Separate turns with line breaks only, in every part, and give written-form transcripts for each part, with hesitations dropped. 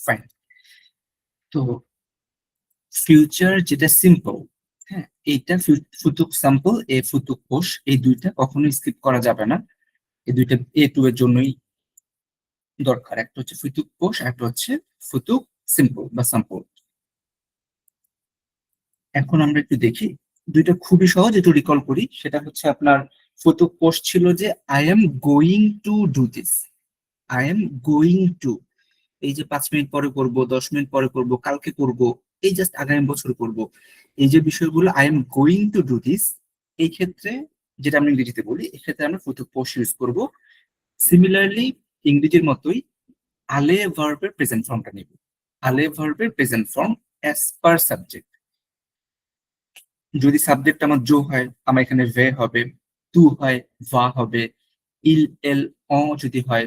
Fine. তো future যেটা simple, হ্যাঁ, এইটা ফুতুক স্যাম্পল, এ ফুতুক কোষ, এই দুইটা কখনোই স্কিপ করা যাবে না। এই দুইটা A2 এর জন্যই দরকার। একটা হচ্ছে ফুতুক কোষ, একটা হচ্ছে ফুতুক সিম্পল বা স্যাম্পল। এখন আমরা একটু দেখি, দুইটা খুবই সহজ, একটু রিকল করি। সেটা হচ্ছে আপনার ফুতুক কোষ ছিল যে I am going to do this, I am going two, এই যে 5 মিনিট পরে করব, 10 মিনিট পরে করব, কালকে করব, এই জাস্ট আগামী বছর করব, এই যে বিষয়গুলো I am going to do this, এই ক্ষেত্রে যেটা আমরা ইংরেজিতে বলি, এক্ষেত্রে আমরা ফুতুক কোষ ইউজ করব। সিমিলারলি ইংরেজির মতোই আলে ভার্বের প্রেজেন্ট ফর্মটা নেব। আলে ভার্বের present form as per subject. যদি সাবজেক্ট আমার জো হয়, আমার এখানে ভে হবে, তু হয় ভা হবে, ইল এল অ যদি হয়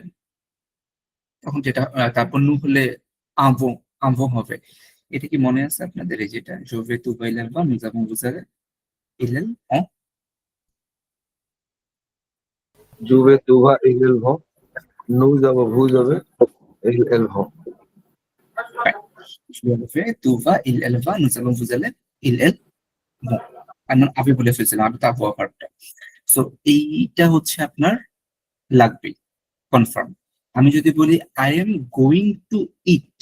তখন যেটা, তারপর নু হলে আভো, আভো হবে। এটা কি মনে আছে আপনাদের? এই যেটা জোভে তু বা ইলেল বা নুজাবো বুঝারে ইলেল অ।
Juve, tuva, il ho. Nujava, vujave, il ho.
জোভে তু বা ইল এল বা নুজাবো বুঝালে ইল এল ভ। আমি আবে বলে ফেলছিলাম, আমি তা হওয়া পার্টটা। সো এইটা হচ্ছে আপনার লাগবে কনফার্ম। আমি যদি বলি I am going to eat,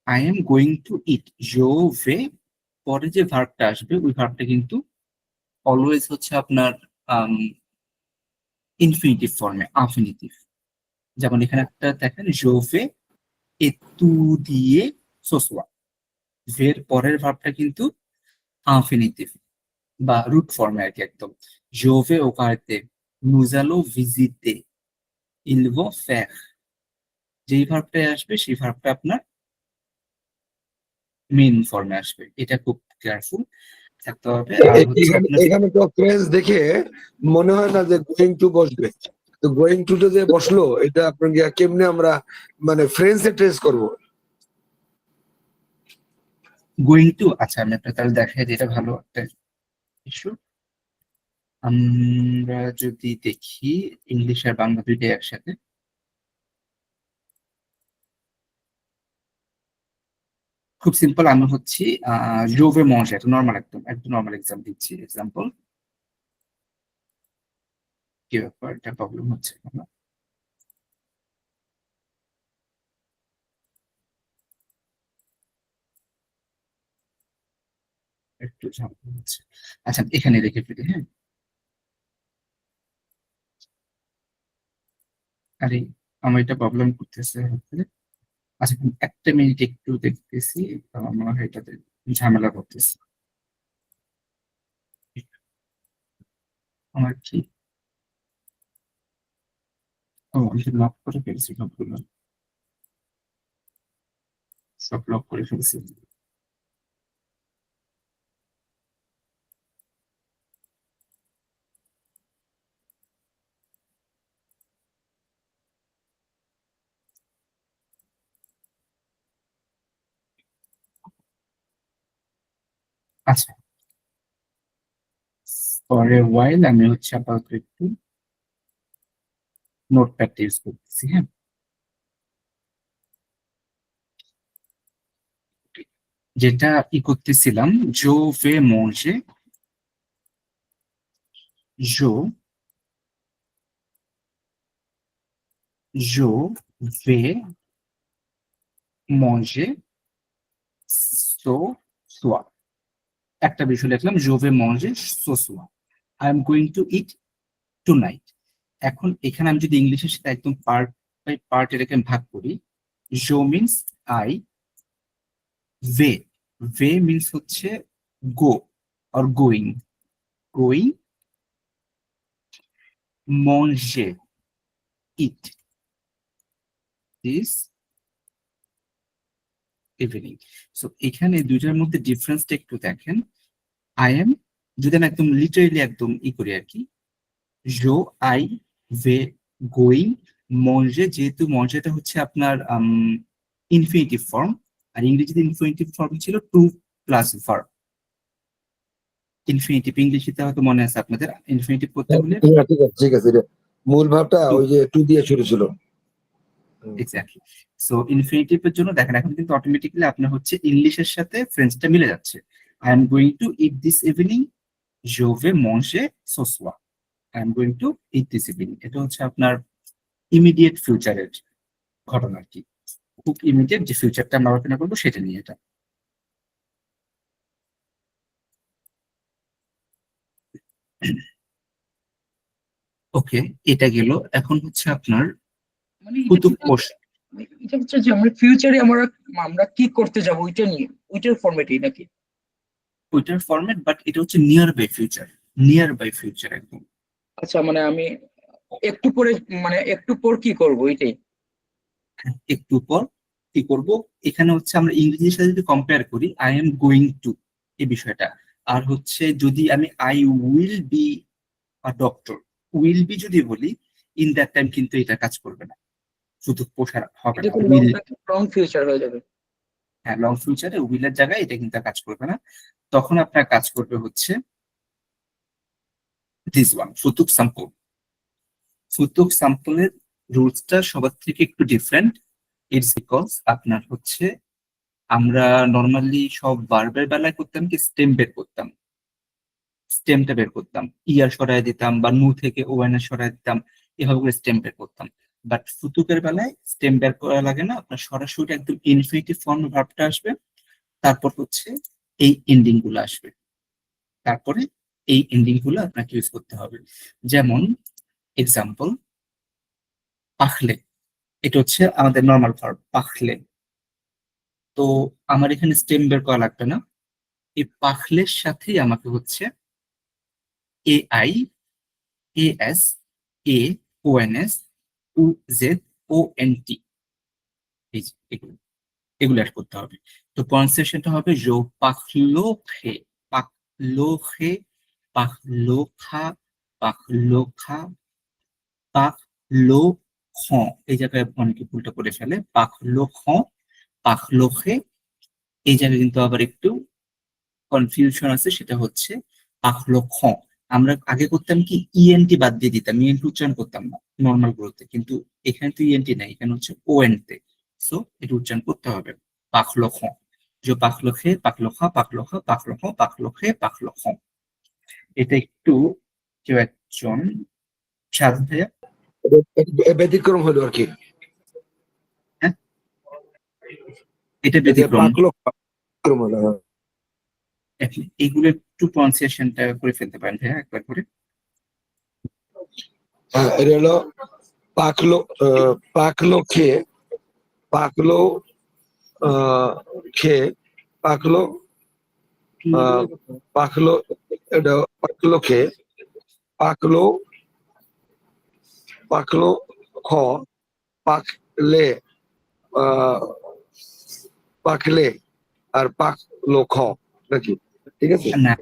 I am going to eat, জোভে পরে যে ভার্বটা আসবে ওই ভার্বটা কিন্তু অলওয়েজ হচ্ছে আপনার ইনফিনিটিভ ফর্মে, আফিনিটিভ। যেমন এখানে একটা দেখেন, জোভে এতু দিয়ে সোসোয়া, ভের পরের ভার্বটা কিন্তু আফিনিটিভ বা রুট ফর্মে আর কি একদম। জোভে ওকারতে, নুজালো ভিজিতে, ইলভো ফের, যেই ভার্বটাই আসবে সেই ভার্বটা আপনার মেইন ফর্মে আসবে। এটা খুব কেয়ারফুল থাকতে হবে। আর হচ্ছে আপনার
এখানে তো ফ্রেঞ্চ দেখে মনে হয় না যে গোয়িং টু বসবে। তো গোয়িং টু যে বসলো, এটা আপনার কেমনে আমরা মানে ফ্রেঞ্চে ট্রেস করব?
গোয়িং টু, আচ্ছা আমি আপনার তাহলে দেখাই যে এটা ভালো একটা ইস্যু। আমরা যদি দেখি ইংলিশ আর বাংলা দুইটাই একসাথে, খুব সিম্পল। আমি হচ্ছি জোভে মঞ্জে, একটা নর্মাল, একদম একদম নর্মাল এক্সাম দিচ্ছি। এক্সাম্পল কি ব্যাপার, এটা প্রবলেম হচ্ছে কেন? একটু ঝামেলা হচ্ছে। আচ্ছা এখানে রেখে ফেলি, হ্যাঁ। আরে আমার এটা প্রবলেম করতেছে হচ্ছে। আচ্ছা একটা মিনিট একটু দেখতেছি, আমার এটাতে ঝামেলা করতেছে। আমার কি, ও আমি লক করে ফেলছি সবগুলো, সব লক করে ফেলছি। আচ্ছা পরে ওয়াইল আমি হচ্ছে আপাতত একটু নোটপ্যাডটা ইউজ করতেছি, হ্যাঁ। যেটা করতেছিলাম, জো ভে মঞ্জে, জো জো ভে মঞ্জে সো সোয়া। একটা বিষয় লিখলাম, জো ভে মঞ্জে সো সোয়া, I am going to eat tonight. এখন এখানে আমি যদি ইংলিশের সাথে একদম পার্ট বাই পার্ট এটাকে আমি ভাগ করি, জো মিনস আই, ভে, ভে মিনস হচ্ছে গো অর গোয়িং, গোয়িং, মঞ্জে ইট দিস ইভিনিং। সো এখানে দুইটার মধ্যে ডিফারেন্সটা একটু দেখেন। আই এম, যদি আমি একদম লিটারেলি একদম করি আর কি, জো আই ভে গোয়িং, মঞ্জে, যেহেতু মঞ্জেটা হচ্ছে আপনার ইনফিনিটিভ ফর্ম, আর ইংরেজিতে ইনফিনিটিভ ফর্ম ছিল টু প্লাস ভার্ব। ইনফিনিটিভ ইংলিশে হয়তো মনে আছে আপনাদের, ইনফিনিটিভ করতে হলে
ঠিক আছে, ঠিক আছে, ঠিক আছে। মূল ভাবটা
টু,
ওই যে টু দিয়ে শুরু ছিল।
এক্স্যাক্টলি। সো ইনফিনিটিভের জন্য দেখেন এখন কিন্তু অটোমেটিক্যালি আপনার হচ্ছে ইংলিশের সাথে ফ্রেঞ্চটা মিলে যাচ্ছে। I am going to it this evening, je vais manger ce soir, I am going to it this evening. এটা হচ্ছে আপনার ইমিডিয়েট ফিউচারের ঘটনা আর কি, খুব ইমিডিয়েট যে ফিউচারটা আমরা আলোচনা করবো সেটা নিয়ে এটা। ওকে, এটা গেল। এখন হচ্ছে আপনার
মানে এটা
কুতুব
কি
পোষ।
এটা হচ্ছে যে আমরা ফিউচারে আমরা আমরা কি করতে যাব ওইটা নিয়ে, ওইটার ফরম্যাটই নাকি?
ওইটার ফরম্যাট, বাট এটা হচ্ছে nearby future, nearby future একদম।
আচ্ছা মানে আমি একটু পরে, মানে একটু পর কি করব ওইটাই।
একটু পর কি করব, এখানে হচ্ছে আমরা ইংরেজির সাথে যদি কম্পেয়ার করি আই এম গোয়িং টু এই বিষয়টা, আর হচ্ছে যদি আমি I will be a doctor, will be যদি বলি ইন দ্যাট টাইম কিন্তু এটা কাজ করবে না, শুধু পোষার হবে
এটা
না।
তো
উইল,
লং ফিউচার হয়ে যাবে।
হ্যাঁ লং ফিউচারে উইলের জায়গায় এটা কিন্তু আর কাজ করবে না। তখন আপনার কাজ করবে হচ্ছে দিস ওয়ান, ফুতুক সাম্পল। ফুতুক সাম্পলের রুলসটা সবার থেকে একটু ডিফারেন্ট। ইটস বিকজ আপনার হচ্ছে আমরা নর্মালি সব ভার্বের বেলায় করতাম কি স্টেম বের করতাম, স্টেমটা বের করতাম, ইয়ার সরায় দিতাম বা নু থেকে ওয়েন এর সরায় দিতাম, এভাবে করে স্টেম বের করতাম। বাট ফুতুকের বেলায় স্টেম বের করা লাগে না, আপনার সরাসরি একদম ইনফিনিটিভ ফর্ম ভার্বটা আসবে, তারপর হচ্ছে এই এন্ডিং গুলো আসবে, তারপরে এই এন্ডিং গুলো আপনাকে ইউজ করতে হবে। যেমন এক্সাম্পল, পাখলে, এটা হচ্ছে আমাদের নর্মাল ভার্ব পাখলে। তো আমার এখানে স্টেম বের করা লাগবে না, এই পাখলের সাথেই আমাকে হচ্ছে A I, A S, A O N S, উ জেড, ও এন টি, এই যে এগুলো, এগুলো অ্যাড করতে হবে। তো প্রনাউন্সিয়েশনটা হবে জো পাখলো খে, পাখলো খে, পাখলো খা, পাখলো খা, পাখলো খ। এই জায়গায় অনেকে ভুলটা করে ফেলে, পাখলো খ, পাখলো খে। এই জায়গায় কিন্তু আবার একটু কনফিউশন আছে, সেটা হচ্ছে পাখলো খ। আমরা আগে করতাম কি ইএনটি বাদ দিয়ে দিতাম, ইএনটি উচ্চারণ করতাম না নর্মাল গুলোতে, কিন্তু এখানে তো ইএনটি নাই, এখানে হচ্ছে ওএন তে। সো এটা উচ্চারণ করতে হবে পাখলো খ, যে পাখলো খে, পাখলো খা, পাখলো খা, পাখলো খ, পাখলো খে, পাখলো খ। এটা একটু কেউ একজন সাধু ভাইয়া।
ব্যতিক্রম হলো আর কি।
হ্যাঁ, এটা
এই যে
ব্যতিক্রম।
পাকলো ব্যতিক্রম হলো, হ্যাঁ।
এগুলো একটু প্রনাউন্সিয়েশনটা করে ফেলতে পারেন ভাইয়া একবার করে।
হ্যাঁ, এটা হলো পাকলো, পাকলো খেয়ে, পাকলো খেয়ে, পাকলো, পাকলো, এটা পাকলো খেয়ে, পাকলো, পাকলো খ, পাকলে, পাকলে, আর পাকলো খ, নাকি? ঠিক আছে।
না,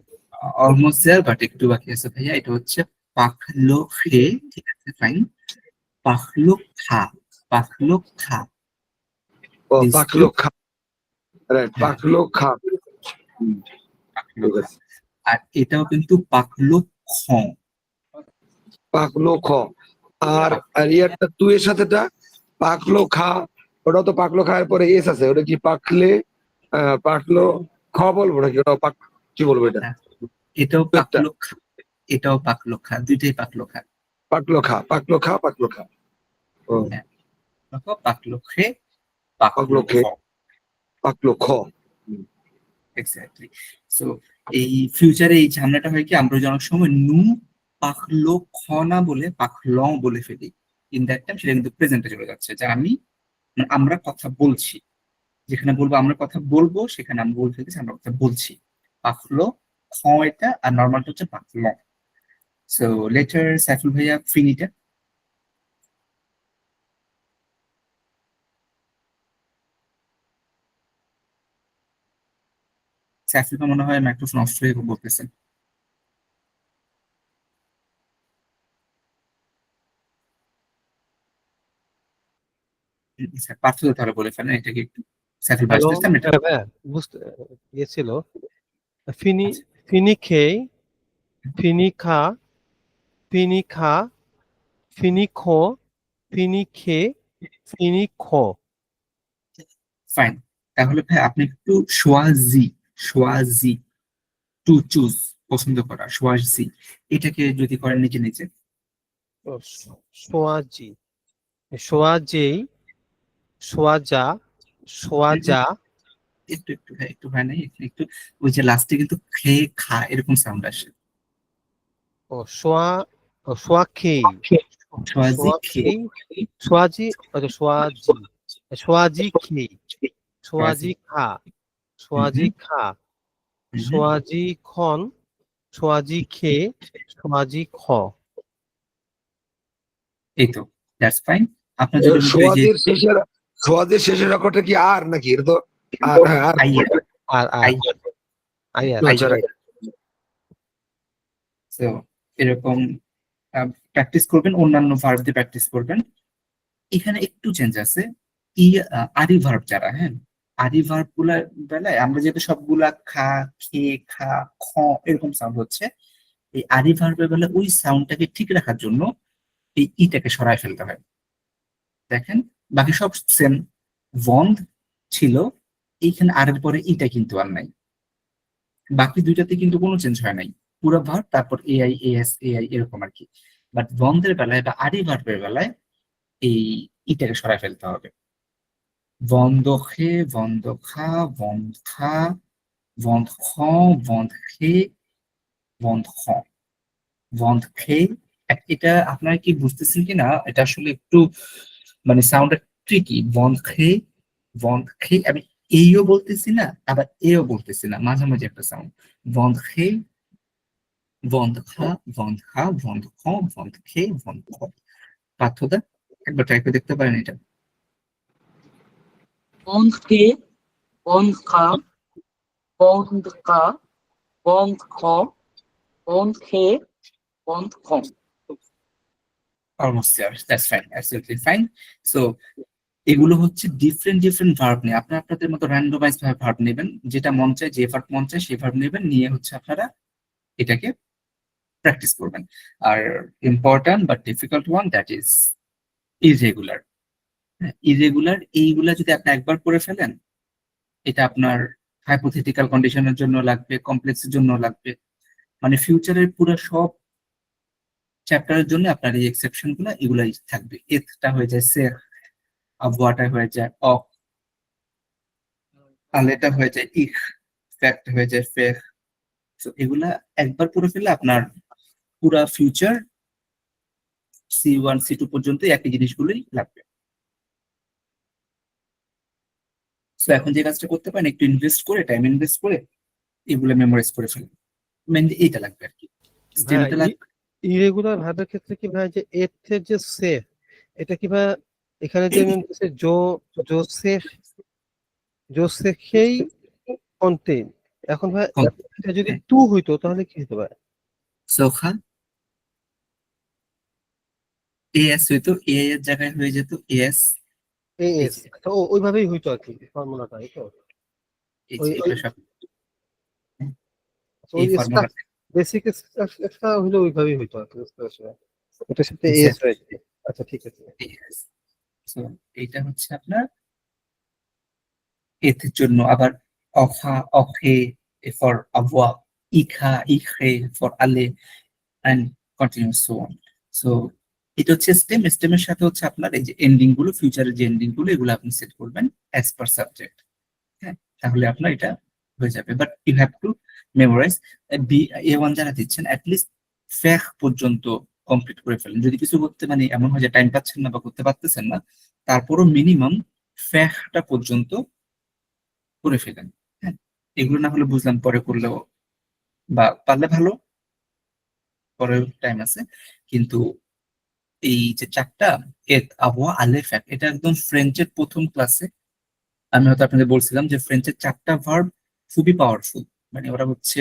অলমোস্ট দেয়ার, বাট একটু বাকি আছে ভাইয়া। এটা হচ্ছে পাখলো খে, ঠিক আছে ফাইন, পাখলো খা, পাখলো খা,
ও
দিস টু।
পাকলো খা, রাইট,
হ্যাঁ,
পাকলো খা।
পাখলো
ঠিক
খা।
আছে,
আর এটাও কিন্তু পাখলো খ।
পাকলো খ। আর আর ইয়ারটা তুই এর সাথেটা পাকলো খা, ওটা তো পাকলো খাওয়ার পরে এস আছে, ওটা কি পাকলে, পাকলো খ বলবো নাকি, ওটা পাক, কি বলবো এটা?
হ্যাঁ, এটাও
একটা
পাখলো খা, এটাও পাখলো খা, দুইটাই পাখলো খা।
পাকলো খা, পাকলো খা, পাকলো খা। ও,
হ্যাঁ, দেখো পাখলো খে, পাখলো
পাকলো
খ।
খে, পাকলো খ।
এক্স্যাক্টলি। সো এই ফিউচারে এই ঝামেলাটা হয় কি, আমরা যে অনেক সময় নু পাখলো খ না বলে পাখল বলে ফেলি, ইন দ্যাট টাইম সেটা কিন্তু প্রেজেন্টে চলে যাচ্ছে, যে আমি মানে আমরা কথা বলছি, যেখানে বলবো আমরা কথা বলবো সেখানে আমি বলে ফেলতেছি আমরা কথা বলছি। পাখলো খ এটা, আর নর্মালটা হচ্ছে পাখল। সো লেটার সাইফুল ভাইয়া ফিনিটা। সাইফুল ভাই মনে হয় মাইক্রোফোন অফ হয়ে বলতেছেন। স্যার পার্থক্য তাহলে বলে ফেলেন এটাকে একটু, সাইফুল ভাই
হ্যালো,
আসতেছেন এটা।
হ্যাঁ ভাইয়া, বুঝতে গিয়েছিল। ফিনি,
আচ্ছা,
ফিনি খেয়ে, ফিনি খা, ফিনি খা, ফিনি খো, ফিনি খে, ফিনি খ
ফাইন, তাহলে ভাই আপনি একটু সোয়াজি টু চুজ, পছন্দ করা, সোয়াজি এটাকে যদি করেন নিজে নিজে।
সোয়াজি সোয়াজেই সোয়াজা সোয়াজা
একটু একটু ভাই, একটু ভাই নাই, একটু একটু, ওই যে লাস্টে কিন্তু খে খা এরকম সাউন্ড আসে।
ও সোয়া সোয়াখেই
সোয়াজি খে,
সোয়াখেই সোয়াজি আচ্ছা সোয়াজি সোয়াজি খেই
সোয়াজি,
সোয়াজি খা
হুম
সোয়াজি
হুম,
খা
হুম হুম,
সোয়াজি খন সোয়াজি খে সোয়াজি খ
এই তো, দ্যাটস ফাইন। আপনার যদি হতো এই যে
সোয়াদের শেষের অক্ষরটা কি আর নাকি? এটা তো হ্যাঁ, আর
আইয়া,
আর আর
আইয়া,
আয়ার
আচ্ছা
আইয়া,
right.
তো এরকম প্র্যাকটিস করবেন, অন্যান্য ভার্ব দিয়ে প্র্যাকটিস করবেন। এখানে একটু চেঞ্জ আছে। ই আদি ভার্ব যারা, হ্যাঁ, আদি ভার্ব গুলার বেলায় আমরা যেহেতু সবগুলা খা, খে, খা, খ এরকম সাউন্ড হচ্ছে, এই আদি ভার্বের বেলা ওই সাউন্ডটাকে ঠিক রাখার জন্য এই ইটাকে সরায় ফেলতে হয়। দেখেন, বাকি সব সেম, বন্ধ ছিল, এইখানে আর পরে ইটা কিন্তু আর নাই। বাকি দুইটাতে কিন্তু কোনো চেঞ্জ হয় নাই, পুরো ভার্ব তারপর এআই এএস এআই এরকম আর কি। বাট বন্ধের বেলায় বা আদি ভার্বের বেলায় এই ইটাকে সরায় ফেলতে হবে। Wondoche, Wondokha, Wondkha, Wondkhon, Wondkhe, Wondkhon, Wondkhe। এটা আপনারা কি বুঝতেছেন কিনা, এটা আসলে একটু মানে সাউন্ডটা ট্রিকি। বন্ধখে, বন্ধখে, আমি এইও বলতেছি না আবার এও বলতেছি না, মাঝামাঝি একটা সাউন্ড। বন্ধখে, বন্ধখা, বন্ধখা, বন্ধখ, বন্ধখে, বন্ধখ। পার্থদা একবার ট্রাই করে দেখতে পারেন এটা।
বন্ধ কে, বন্ধ খা, বন্ধ কা, বন্ধ খ, বন্ধ খে, বন্ধ খ।
Almost that's fine, absolutely fine. So এগুলো হচ্ছে ডিফারেন্ট ডিফারেন্ট ভার্ব নিয়ে আপনারা আপনাদের মতো র্যান্ডমাইজ ভাবে ভার্ব নেবেন, যেটা মন চায়, যে ভার্ব মন চায় সেই ভার্ব নেবেন, নিয়ে হচ্ছে আপনারা এটাকে প্র্যাকটিস করবেন। আর important but difficult one, that is irregular. Irregular এইগুলা যদি আপনি একবার করে ফেলেন, এটা আপনার হাইপোথেটিক্যাল কন্ডিশনের জন্য লাগবে, কমপ্লেক্সের জন্য লাগবে, মানে ফিউচারের পুরো সব চ্যাপ্টারের জন্য আপনার এই এক্সেপশন গুলা এগুলাই থাকবে। এথটা হয়ে যায় সে, আবহাওয়াটা হয়ে যায় অ, আলেটা হয়ে যায় ইখ, ফ্যাক্ট হয়ে যায় ফেক। তো এগুলা একবার পড়ে ফেললে আপনার পুরা ফিউচার C1 C2 পর্যন্ত একই জিনিসগুলোই লাগবে। তো এখন যে কাজটা করতে পারেন, একটু ইনভেস্ট করে, টাইম ইনভেস্ট করে এগুলো মেমোরাইজ করে ফেলুন। মেনলি এইটা লাগবে আর কি,
ভাই
স্টেমটা লাগবে।
ইরেগুলার ভার্বের ক্ষেত্রে কি ভাই যে এর যে সে এটা কি ভাই এখানে যে আমি বলতেছি জোসেফ জোসেফেই কন্টেন এখন ভাই এটা যদি টু হইতো তাহলে কি হতো ভাই
সোখা এএস হইতো, এ এর জায়গায় হয়ে যেত এএস। এই
এস
যে,
তো ওইভাবেই হইতো আর কি ফর্মুলাটা এই তো
এই
ওই
যে
ওই
এগুলো সব,
ওই
এই ফর্মুলা,
বেসিক একটা হইলে ওইভাবেই হইতো আর কি বুঝতে পারছি ওটার সাথে এস
এক্স্যাক্টলি,
হয়েছে আচ্ছা ঠিক আছে
এএস। তো এইটা হচ্ছে আপনার এর জন্য। আবার অখা, অখে ফর আবওয়া, ইখা, ইখে ফর আলে, and continue so on. So এটা হচ্ছে স্টেম, স্টেমের সাথে হচ্ছে আপনার এই যে এন্ডিং গুলো, ফিউচারের যে এন্ডিং গুলো এগুলো আপনি সেট করবেন অ্যাজ পার সাবজেক্ট। হ্যাঁ, তাহলে আপনার এটা হয়ে যাবে। But you have to memorise. A1 যারা দিচ্ছেন অ্যাটলিস্ট ফ্যাক পর্যন্ত কমপ্লিট করে ফেলেন। যদি কিছু করতে মানে এমন হয় যে টাইম পাচ্ছেন না বা করতে পারতেছেন না, তারপরও মিনিমাম ফ্যাকটা পর্যন্ত করে ফেলেন। হ্যাঁ, এগুলো না হলে বুঝলাম পরে করলেও বা পারলে ভালো, পরে টাইম আছে। কিন্তু এই যে চারটা, এত, আবহাওয়া, আলে, ফ্যাক্ট, এটা একদম ফ্রেঞ্চের প্রথম ক্লাসে আমি হয়তো আপনাদের বলছিলাম যে ফ্রেঞ্চের চারটা ভার্ব খুবই পাওয়ারফুল। মানে ওরা হচ্ছে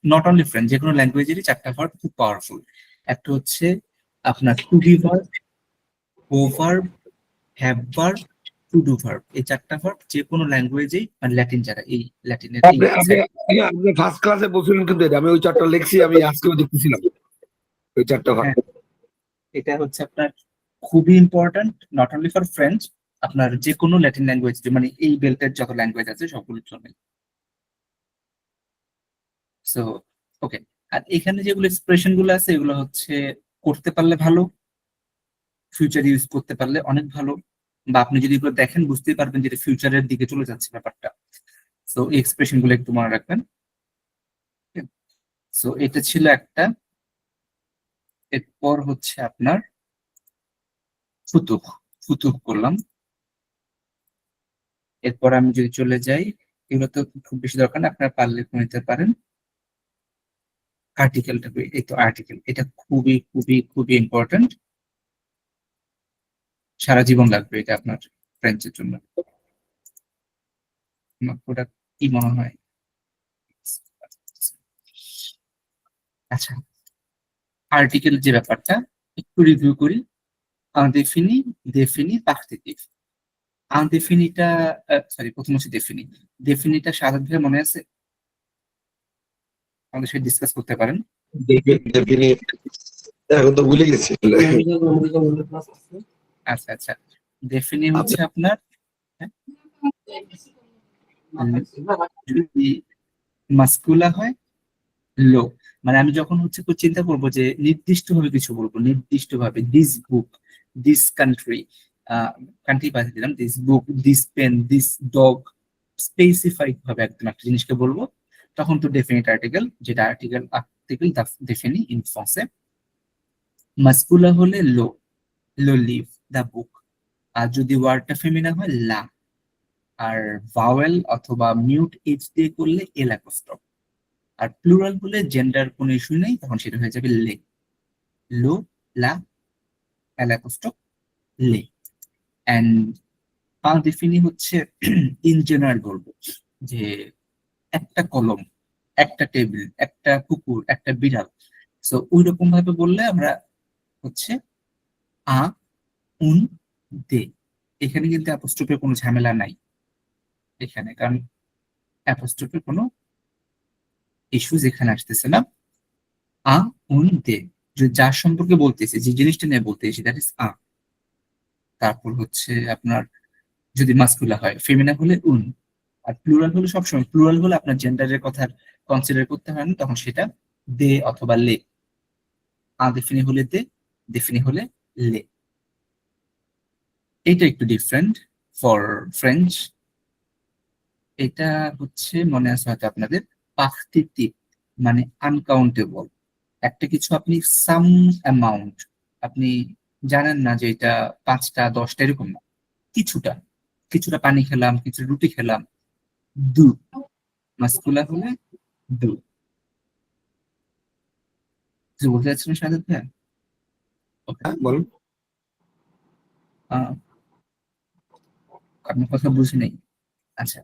নট অনলি ফ্রেঞ্চ, যে কোনো ল্যাঙ্গুয়েজেরই চারটা ভার্ব খুব পাওয়ারফুল। একটা হচ্ছে আপনার টু বি ভার্ব, ও verb, have verb, to do verb. এই চারটা ভার্ব যে কোনো ল্যাঙ্গুয়েজেই, মানে ল্যাটিন যারা, এই ল্যাটিনের এই
আপনি আপনি
side-
আপনি ফার্স্ট ক্লাসে বলছিলেন কিন্তু এটা আমি ওই চারটা লিখছি, আমি আজকেও দেখতেছিলাম ওই চারটা ভাগ।
হ্যাঁ, এটা হচ্ছে আপনার খুবই important, not only for French, আপনার যে কোনো ল্যাটিন ল্যাঙ্গুয়েজ, মানে এই বেল্টের যত ল্যাঙ্গুয়েজ আছে সবগুলোর জন্য। সো ওকে, আর এখানে যেগুলো এক্সপ্রেশন গুলো আছে এগুলো হচ্ছে করতে পারলে ভালো, ফিউচার ইউজ করতে পারলে অনেক ভালো, বা আপনি যদি এগুলো দেখেন বুঝতেই পারবেন যে ফিউচারের দিকে চলে যাচ্ছে ব্যাপারটা। সো এই এক্সপ্রেশন গুলো একটু মনে রাখবেন। সো এটা ছিল একটা। এরপর হচ্ছে আপনার ফুতুহ, ফুতুহ করলাম। এরপর আমি যদি চলে যাই, এগুলো তো খুব বেশি দরকার না, আপনারা পারলে করে নিতে পারেন। আর্টিকেলটা, এই তো আর্টিকেল, এটা খুবই খুবই খুবই ইম্পর্টেন্ট, সারা জীবন লাগবে এটা আপনার ফ্রেঞ্চের জন্য। আমার ওটা কি মনে হয়? আচ্ছা, আর্টিকেল যে ব্যাপারটা একটু রিভিউ করি। আনডেফিনি, ডেফিনি, পার্টিটিভ। আনডেফিনিটা, সরি, প্রথম হচ্ছে ডেফিনি। ডেফিনিটা সাধারণত মনে আছে, আমাদের সাথে ডিসকাস করতে পারেন।
ডেফিনিট এখন তো ভুলে গেছি।
আচ্ছা আচ্ছা, ডেফিনি হচ্ছে আপনার, হ্যাঁ, যদি মাস্কুলা হয় লো, মানে আমি যখন হচ্ছে চিন্তা করবো যে নির্দিষ্ট ভাবে কিছু বলবো, নির্দিষ্ট ভাবে, this book, this country, country বাদ দিলাম, this book, this pen, this dog, specified ভাবে একদম একটা জিনিসকে বলবো, তখন তো ডেফিনিট আর্টিকেল, যেটা আর্টিকেল আর্টিকেল ডেফিনি ইন ফ্রান্সে। মাস্কুলা হলে লো, লো লিভ, দা বুক। আর যদি ওয়ার্ডটা ফেমিনা হয় লা, আর ভাওয়েল অথবা মিউট এইচ দিয়ে করলে এল অ্যাপোস্ট্রফ। আর প্লুরাল হলে জেন্ডার কোনো ইস্যু নেই, তখন সেটা হয়ে যাবে লে, লো, লা, এল অ্যাপোস্ট্রফ, লে। এন্ড ডিফিনি হচ্ছে ইন জেনারেল বলবো যে একটা কলম, একটা টেবিল, একটা কুকুর, একটা বিড়াল। সো ওই রকম ভাবে বললে আমরা হচ্ছে আ, উন, দে। এখানে কিন্তু অ্যাপোস্ট্রফের কোনো ঝামেলা নাই এখানে, কারণ অ্যাপোস্ট্রফের কোনো ইস্যুজ এখানে আসতেছে না। আ, উন, দে, যার সম্পর্কে বলতেছি, যে জিনিসটা নিয়ে বলতেছি, দ্যাট ইজ আ। তারপর হচ্ছে আপনার যদি মাস্কুলা হয়, ফেমিনা হলে উন। আর প্লুরাল হলে সবসময়, প্লুরাল হলে আপনার জেন্ডারের কথা কনসিডার করতে হয় না, তখন সেটা দে অথবা লে। আনডেফিনি হলে দে, ডেফিনি হলে লে। এটা একটু ডিফারেন্ট ফর ফ্রেঞ্চ। এটা হচ্ছে মনে আছে হয়তো আপনাদের, পাখতিতিভ মানে আনকাউন্টেবল, একটা কিছু আপনি সাম অ্যামাউন্ট, আপনি জানেন না যে এটা 5টা 10টা এরকম না, কিছুটা, কিছুটা পানি খেলাম, কিছু রুটি খেলাম, দু। মাস্কুলা হলে দু। কিছু বলতে চাচ্ছেন সাথে? হ্যাঁ, ওকে।
হ্যাঁ বলুন।
আপনার কথা বুঝি নাই। আচ্ছা,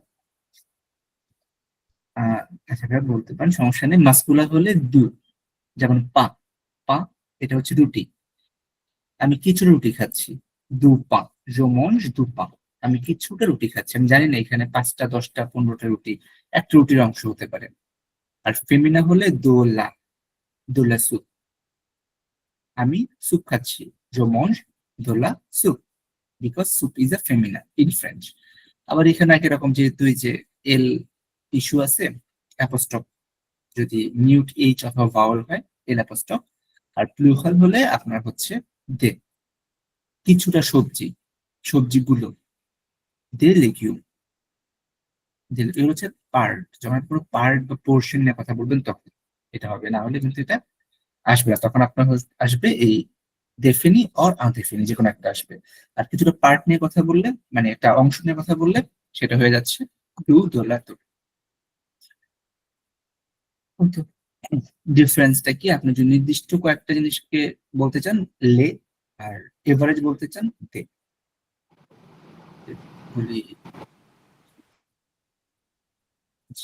আচ্ছা ভাই বলতে পারেন, সমস্যা নেই। মাস্কুলা হলে দু, যেমন পা, পা, এটা হচ্ছে রুটি, আমি কিছুটা রুটি খাচ্ছি, দু পা, জো মঞ্জ দু পা, আমি কিছুটা রুটি খাচ্ছি, আমি জানি না এখানে 5টা 10টা 15টা রুটি, একটা রুটির অংশ হতে পারে। আর ফেমিনা হলে দোলা, দোলা স্যুপ, আমি স্যুপ খাচ্ছি, জো মঞ্জ দোলা স্যুপ, because soup is a feminine in French. আবার এখানে একই রকম, যেহেতু এই যে এল ইস্যু আছে, অ্যাপোস্ট্রফ যদি মিউট এইচ অথবা ভাওয়াল হয় এল অ্যাপোস্ট্রফ। আর প্লুরাল হলে আপনার হচ্ছে দে, কিছুটা সবজি, সবজিগুলো, দে লেগিউম, এগুলো হচ্ছে পার্ট। যখন আপনি পুরো পার্ট বা পোর্শন নিয়ে কথা বলবেন তখন এটা হবে, না হলে কিন্তু এটা আসবে না। তখন আপনার আসবে এই ডেফিনি অর আনডেফিনি, যে কোনো একটা আসবে। আর কিছুটা পার্ট নিয়ে কথা বললে, মানে একটা অংশ নিয়ে কথা বললে, সেটা হয়ে যাচ্ছে ডু, দোলা, তো। ডিফারেন্সটা কি, আপনি যদি নির্দিষ্ট কয়েকটা জিনিসকে বলতে চান লে, আর এভারেজ বলতে চান দে। বলি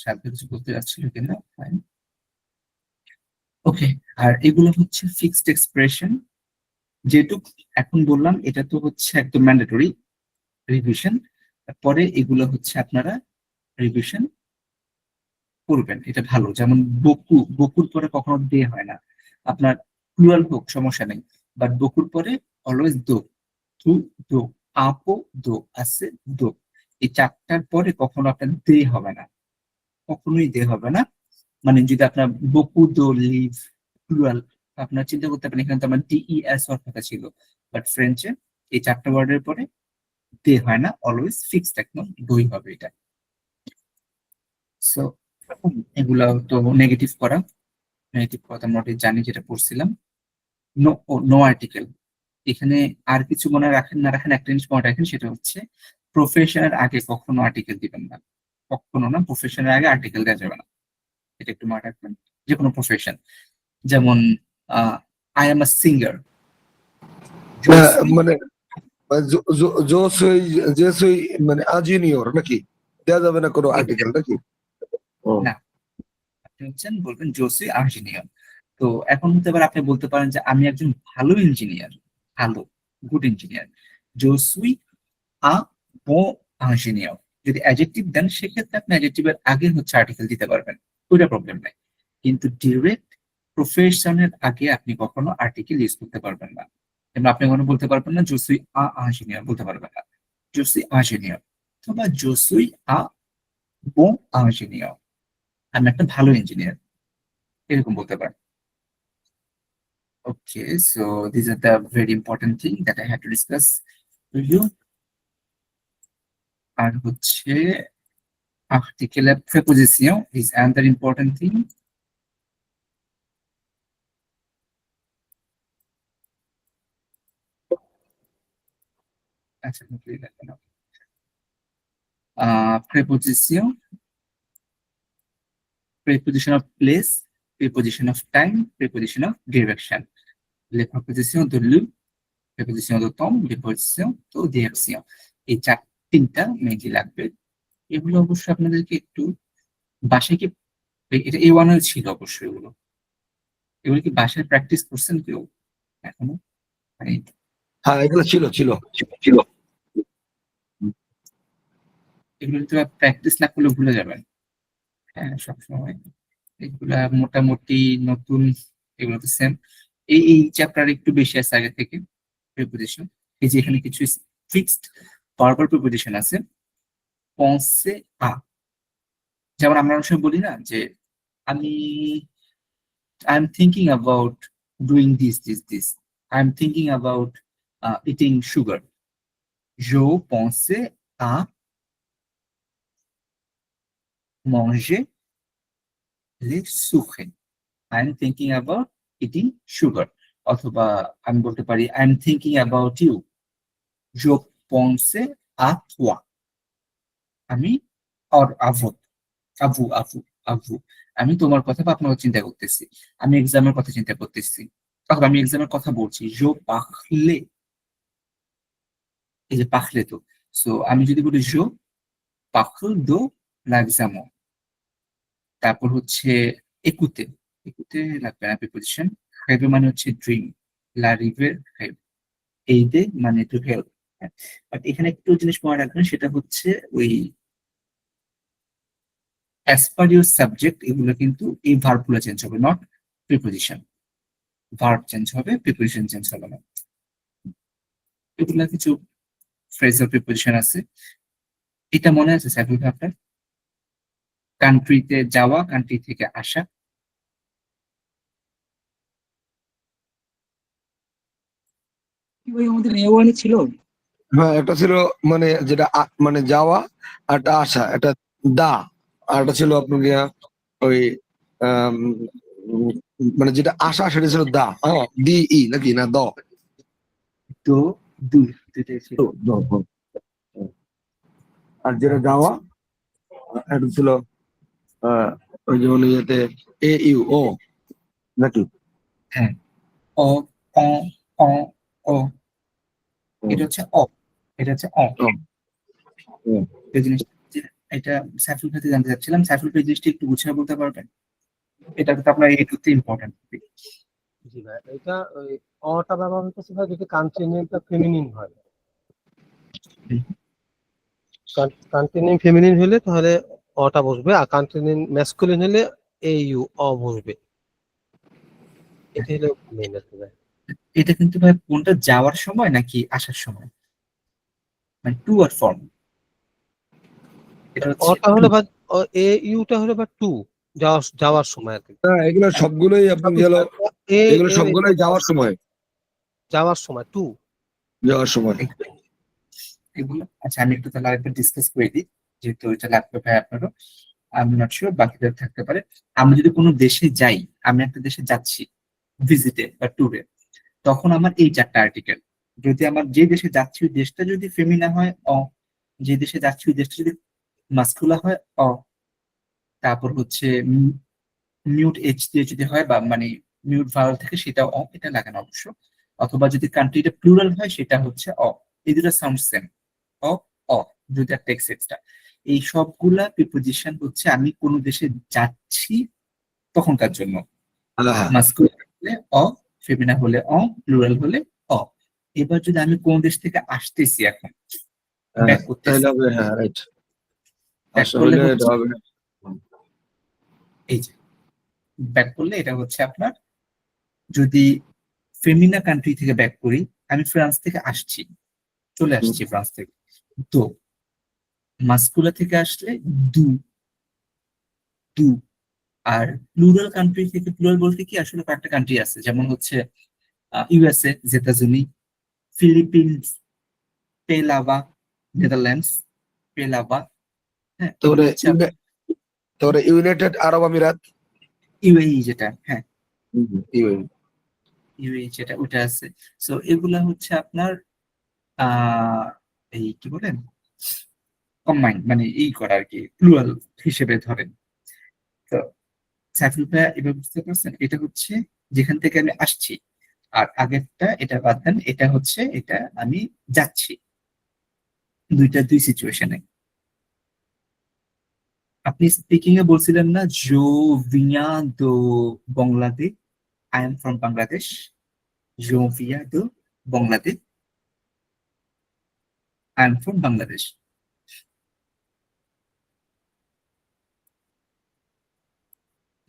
সাথে কিছু বলতে যাচ্ছিল কিনা, ওকে। আর এগুলো হচ্ছে ফিক্সড এক্সপ্রেশন, যেটুকু এখন বললাম এটা তো হচ্ছে একদম ম্যান্ডেটরি রিভিশন। পরে এগুলো হচ্ছে আপনারা রিভিশন করবেন, এটা ভালো। যেমন বকু, বকুর পরে কখনো দে হয় না, আপনার প্লুরাল হোক সমস্যা নেই, বাট বকুর পরে অলওয়েজ দো, তু, দো, আপো, দো আছে, দো। এই চারটার পরে কখনো আপনার দে হবে না, কখনোই দে হবে না। মানে যদি আপনার বকু, দো, লিভ, প্লুরাল, আপনার চিন্তা করতে পারেন এখানে তো আমার ডিইএস হওয়ার কথা ছিল, বাট ফ্রেঞ্চে এই চারটা ওয়ার্ডের পরে দে হয় না, অলওয়েজ ফিক্সড একদম দই হবে এটা। সো এগুলা তো নেগেটিভ করা, নেগেটিভ কথা আমরা already জানি, যেটা পড়ছিলাম। No, no article. এখানে আর কিছু মনে রাখেন না রাখেন, একটা জিনিস মনে রাখেন, সেটা হচ্ছে প্রফেশনের আগে কখনো আর্টিকেল দিবেন না, কখনো না, প্রফেশনের আগে আর্টিকেল দেওয়া যাবে না, এটা একটু মনে রাখবেন। যে কোনো প্রফেশন, যেমন আই এম আ সিঙ্গার,
মানে যে সই মানে আজিনিয়র নাকি দেওয়া যাবে না কোনো আর্টিকেল নাকি? ও
না, আপনি হচ্ছেন বলবেন জোসি ইঞ্জিনিয়ার। তো এখন হতে পারে আপনি বলতে পারেন যে আমি একজন ভালো ইঞ্জিনিয়ার, ভালো, গুড ইঞ্জিনিয়ার, জোসুই আ বো ইঞ্জিনিয়ার। যদি অ্যাডজেক্টিভ দেন সেক্ষেত্রে আপনি অ্যাডজেক্টিভের আগে হচ্ছে আর্টিকেল দিতে পারবেন, ওইটা প্রবলেম নাই। কিন্তু ডিরেক্ট প্রফেশনের আগে আপনি কখনো আর্টিকেল ইউজ করতে পারবেন না। যেমন আপনি কখনো বলতে পারবেন না জোসুই ইঞ্জিনিয়ার, বলতে পারবেন না, জোসুই ইঞ্জিনিয়ার। অথবা জোসুই আ বো ইঞ্জিনিয়ার, আমি একটা ভালো ইঞ্জিনিয়ার, এরকম বলতে পারেন। Okay, so these are the very important thing that I had to discuss with you. আর হচ্ছে article preposition is another important thing. আচ্ছা, মুখেই দেখো না। Preposition, preposition of place, preposition of time, preposition of direction. Les prépositions de lieu, préposition de temps, préposition de direction. এই তিনটা mainly লাগবে। এগুলো অবশ্যই আপনাদেরকে একটু বাসায় কি, এটা A1 এর ছিল অবশ্যই, এগুলো এগুলো কি বাসায় প্র্যাকটিস করছেন কেউ এখনো? মানে
হ্যাঁ, এগুলো ছিল ছিল
এগুলো তো প্র্যাকটিস না করলে ভুলে যাবেন। হ্যাঁ, সবসময় এগুলা মোটামুটি নতুন, এগুলো তো সেম। এই চ্যাপ্টার একটু বেশি আছে আগে থেকে প্রিপোজিশন। এই যে এখানে কিছু ফিক্সড ভার্বাল প্রিপোজিশন আছে, পন্সে আ। যেমন আমরা অনেক সময় বলি না যে আমি I am thinking about doing this, I am thinking about eating sugar. Je pensais à manger les sucres. I am thinking about eating sugar. অথবা আমি বলতে পারি I am thinking about you. Je pensais à toi. আমি or à vous, à vous, à vous, à vous. আমি তোমার কথা বা আপনার কথা চিন্তা করতেছি, আমি এক্সামের কথা চিন্তা করতেছি, অথবা আমি এক্সামের কথা বলছি। Je parlais, এই যে পাখলে তো, সো আমি যদি বলি je parle de l'examen। তারপর হচ্ছে একুতে, একুতে লাগবে না প্রিপোজিশন। হেবে মানে হচ্ছে ড্রিম, লারিভের হেব, এই দে মানে টু হেল্প। বাট এখানে একটু জিনিস মনে রাখবেন, সেটা হচ্ছে ওই অ্যাজ পার ইউর সাবজেক্ট, এগুলো কিন্তু এই ভার্ব গুলো চেঞ্জ হবে, নট প্রিপোজিশন। ভার্ব চেঞ্জ হবে, প্রিপোজিশন চেঞ্জ হবে না। এগুলা কিছু ফ্রেজাল প্রিপোজিশন আছে। এটা মনে আছে সাইফুল ভাই আপনার? কান্ট্রিতে যাওয়া, কান্ট্রি থেকে আসা।
কি ভাই আমাদের A1 ছিল?
হ্যাঁ, একটা ছিল মানে যেটা মানে যাওয়া, আর একটা আসা, একটা দা, আর একটা ছিল আপনার গিয়া ওই আম, উম, মানে যেটা আসা সেটা ছিল দা, হ্যাঁ, ডি ই নাকি না দ?
তো দুইটাই ছিল।
দ, দ। আর যেটা যাওয়া এটা ছিল ওই যেমন ইয়েতে এ ইউ ও নাকি?
হ্যাঁ, অ, অ, অ, ও, এটা হচ্ছে অ, এটা হচ্ছে অ।
ও, ও।
এই জিনিসটা এটা সাইফুল ভাইতে জানতে চাচ্ছিলাম, সাইফুল ভাই জিনিসটা একটু গুছিয়ে বলতে পারবেন? এটা কিন্তু আপনার এইটুতে ইম্পর্টেন্ট।
জি ভাই, এটা ওই অটা ব্যবহার হতেছে ভাই যদি কান্ট্রি নেমটা ফেমিনিন হয়। কান্ট্রি নেম ফেমিনিন হলে তাহলে অটা বসবে, আর কান্ট্রি নেম ম্যাসকুলিন হলে এ ইউ অ বসবে। এটাই হলো মেইন আর কি ভাই।
এটা কিন্তু ভাই কোনটা যাওয়ার সময় নাকি আসার সময়, মানে টু আর ফর্ম, এটা হচ্ছে
অটা হলো বা এ ইউটা হলো বা টু, যাওয়ার সময় আর কি।
হ্যাঁ, এগুলো সবগুলোই আপনার গেল,
এ
এগুলো
এর
সবগুলোই যাওয়ার সময়,
যাওয়ার সময় টু।
যাওয়ার সময়।
এগুলো আচ্ছা আমি একটু তাহলে আরেকবার ডিসকাস করে দিই, যেহেতু এটা ল্যাপটপে আপনারও, আমি নট শিওর বাকিদের থাকতে পারে। আমরা যদি কোনো দেশে যাই, আমি একটা দেশে যাচ্ছি ভিজিটে বা ট্যুরে, তখন আমার এই 4টা আর্টিকেল। যদি আমার যে দেশে যাচ্ছি ওই দেশটা যদি ফেমিনা হয় যে দেশে যাচ্ছি ওই দেশটা যদি মাস্কুলা হয় তারপর হচ্ছে মিউট এইচ দিয়ে যদি হয় বা মানে মিউট ভাওয়াল থেকে সেটাও এটা লাগানো অবশ্য, অথবা যদি কান্ট্রিটা প্লুরাল হয় সেটা হচ্ছে এই দুটো সাউন্ড সেম, অ অ দুইটা টেক্সট এক্সট্রা। এই সবগুলা প্রিপোজিশন হচ্ছে আমি কোন দেশে যাচ্ছি তখনকার জন্য।
হ্যাঁ,
মাস্কুলার হলে ফেমিনা হলে প্লুরাল হলে অ। এবার যদি আমি কোন দেশ থেকে আসতেছি, এখন
হ্যাঁ,
ব্যাক করতেছি,
তাহলে হবে, হ্যাঁ রাইট,
ব্যাক
আশা
করলে
হইলে এটা
হচ্ছে
হবে।
এই যে ব্যাক করলে এটা হচ্ছে আপনার, যদি ফেমিনা কান্ট্রি থেকে ব্যাক করি, আমি ফ্রান্স থেকে আসছি, চলে আসছি ফ্রান্স থেকে, তো মাস্কুলা থেকে আসলে দু দু। আর প্লুরাল কান্ট্রি থেকে, প্লুরাল বলতে কি আসলে কয়েকটা কান্ট্রি আছে, যেমন হচ্ছে ইউএসএ জেতাজুনি, ফিলিপিন্স পেলাবা, নেদারল্যান্ডস পেলাবা, হ্যাঁ এগুলো
তারপরে
হচ্ছে
তারপরে ইউনাইটেড আরব আমিরাত।
ইউএই যেটা, হ্যাঁ
UAE।
ইউএই যেটা ওটা আছে। সো এগুলা হচ্ছে আপনার আহ এই কি বলেন, কম্বাইন মানে এই করা আর কি, প্লুরাল হিসেবে ধরেন। তো সাইফুল ভাইয়া এবার বুঝতে পারছেন, এটা হচ্ছে যেখান থেকে আমি আসছি, আর আগেরটা এটা বাদ দেন, এটা হচ্ছে এটা আমি যাচ্ছি, দুই সিচুয়েশনে। আপনি স্পিকিং এ বলছিলেন না, জো ভিয়া দো Bangladesh, I am from Bangladesh, জো ভিয়া দো Bangladesh, I am from Bangladesh.